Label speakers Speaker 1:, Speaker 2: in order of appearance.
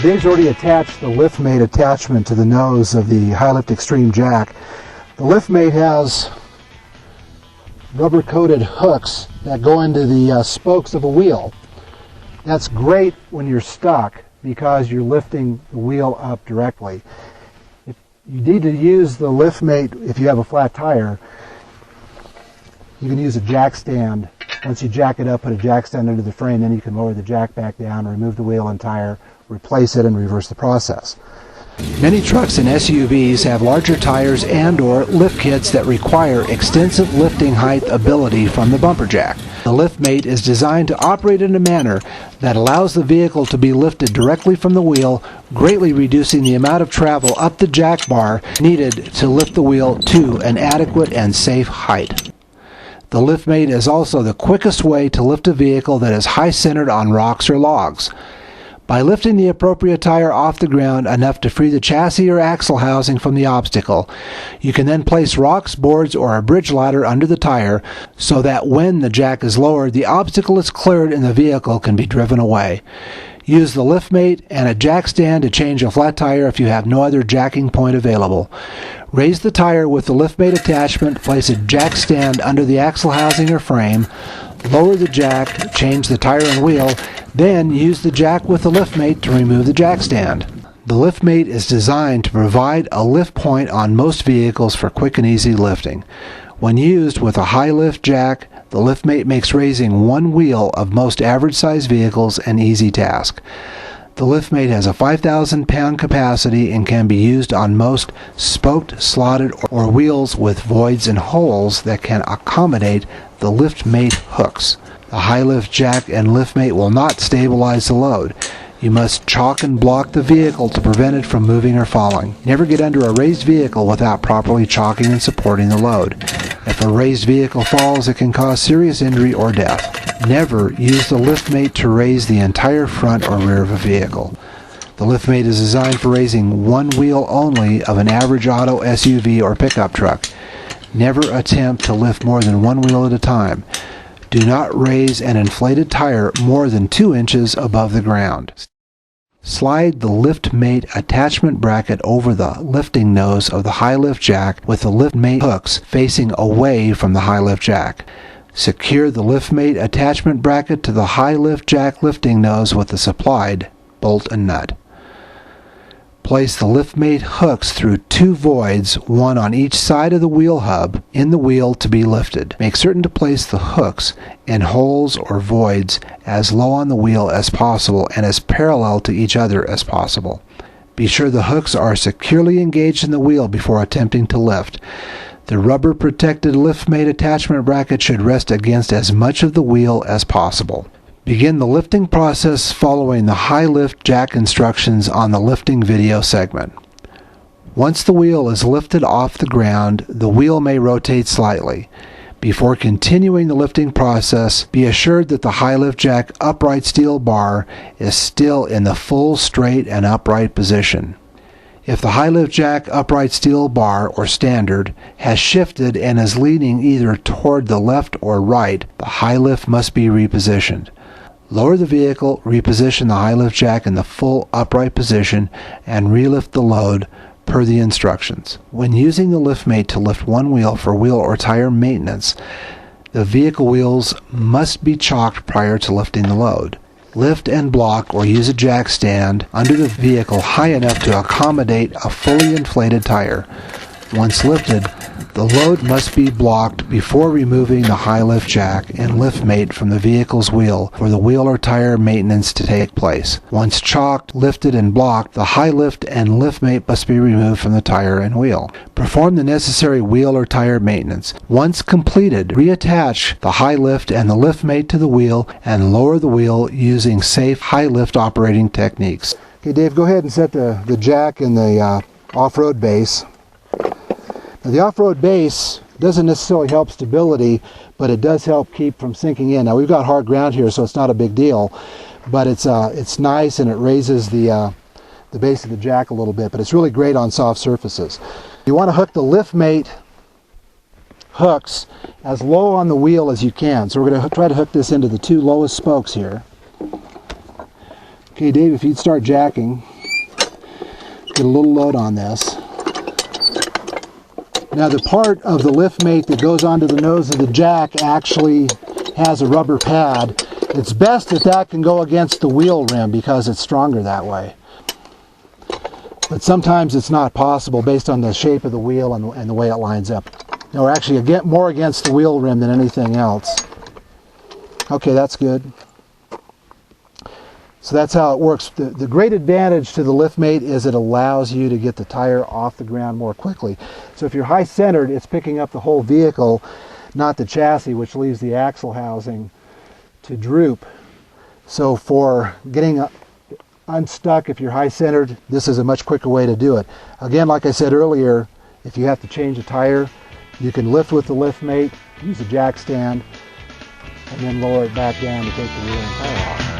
Speaker 1: Dave's already attached the liftmate attachment to the nose of the High Lift Extreme jack. The liftmate has rubber-coated hooks that go into the spokes of a wheel. That's great when you're stuck because you're lifting the wheel up directly. If you need to use the liftmate if you have a flat tire, you can use a jack stand. Once you jack it up, put a jack stand under the frame, then you can lower the jack back down, remove the wheel and tire, replace it, and reverse the process.
Speaker 2: Many trucks and SUVs have larger tires and/or lift kits that require extensive lifting height ability from the bumper jack. The liftmate is designed to operate in a manner that allows the vehicle to be lifted directly from the wheel, greatly reducing the amount of travel up the jack bar needed to lift the wheel to an adequate and safe height. The liftmate is also the quickest way to lift a vehicle that is high-centered on rocks or logs. By lifting the appropriate tire off the ground enough to free the chassis or axle housing from the obstacle, you can then place rocks, boards, or a bridge ladder under the tire so that when the jack is lowered, the obstacle is cleared and the vehicle can be driven away. Use the liftmate and a jack stand to change a flat tire if you have no other jacking point available. Raise the tire with the liftmate attachment, place a jack stand under the axle housing or frame, lower the jack, change the tire and wheel, then use the jack with the liftmate to remove the jack stand. The liftmate is designed to provide a lift point on most vehicles for quick and easy lifting. When used with a high lift jack, the liftmate makes raising one wheel of most average-sized vehicles an easy task. The liftmate has a 5,000-pound capacity and can be used on most spoked, slotted, or wheels with voids and holes that can accommodate the liftmate hooks. The high lift jack and liftmate will not stabilize the load. You must chock and block the vehicle to prevent it from moving or falling. Never get under a raised vehicle without properly chocking and supporting the load. If a raised vehicle falls, it can cause serious injury or death. Never use the liftmate to raise the entire front or rear of a vehicle. The liftmate is designed for raising one wheel only of an average auto SUV or pickup truck. Never attempt to lift more than one wheel at a time. Do not raise an inflated tire more than 2 inches above the ground. Slide the liftmate attachment bracket over the lifting nose of the high lift jack with the liftmate hooks facing away from the high lift jack. Secure the liftmate attachment bracket to the high lift jack lifting nose with the supplied bolt and nut. Place the liftmate hooks through 2 voids, one on each side of the wheel hub, in the wheel to be lifted. Make certain to place the hooks in holes or voids as low on the wheel as possible and as parallel to each other as possible. Be sure the hooks are securely engaged in the wheel before attempting to lift. The rubber-protected liftmate attachment bracket should rest against as much of the wheel as possible. Begin the lifting process following the high lift jack instructions on the lifting video segment. Once the wheel is lifted off the ground, the wheel may rotate slightly. Before continuing the lifting process, be assured that the high lift jack upright steel bar is still in the full straight and upright position. If the high lift jack upright steel bar or standard has shifted and is leaning either toward the left or right, the high lift must be repositioned. Lower the vehicle, reposition the high lift jack in the full upright position, and relift the load per the instructions. When using the liftmate to lift one wheel for wheel or tire maintenance, the vehicle wheels must be chocked prior to lifting the load. Lift and block or use a jack stand under the vehicle high enough to accommodate a fully inflated tire. Once lifted, the load must be blocked before removing the high lift jack and liftmate from the vehicle's wheel for the wheel or tire maintenance to take place. Once chocked, lifted, and blocked, the high lift and liftmate must be removed from the tire and wheel. Perform the necessary wheel or tire maintenance. Once completed, reattach the high lift and the liftmate to the wheel and lower the wheel using safe high lift operating techniques.
Speaker 1: Okay, Dave, go ahead and set the jack in the off-road base. Now, the off-road base doesn't necessarily help stability, but it does help keep from sinking in. Now, we've got hard ground here, so it's not a big deal, but it's nice and it raises the base of the jack a little bit, but it's really great on soft surfaces. You want to hook the liftmate hooks as low on the wheel as you can. So we're going to try to hook this into the 2 lowest spokes here. Okay, Dave, if you'd start jacking. Get a little load on this. Now the part of the lift mate that goes onto the nose of the jack actually has a rubber pad. It's best if that can go against the wheel rim because it's stronger that way. But sometimes it's not possible based on the shape of the wheel and the way it lines up. Or actually more against the wheel rim than anything else. Okay, that's good. So that's how it works. The great advantage to the lift mate is it allows you to get the tire off the ground more quickly. So if you're high centered, it's picking up the whole vehicle, not the chassis, which leaves the axle housing to droop. So for getting unstuck, if you're high centered, this is a much quicker way to do it. Again, like I said earlier, if you have to change a tire, you can lift with the lift mate, use a jack stand, and then lower it back down to take the wheel and tire off.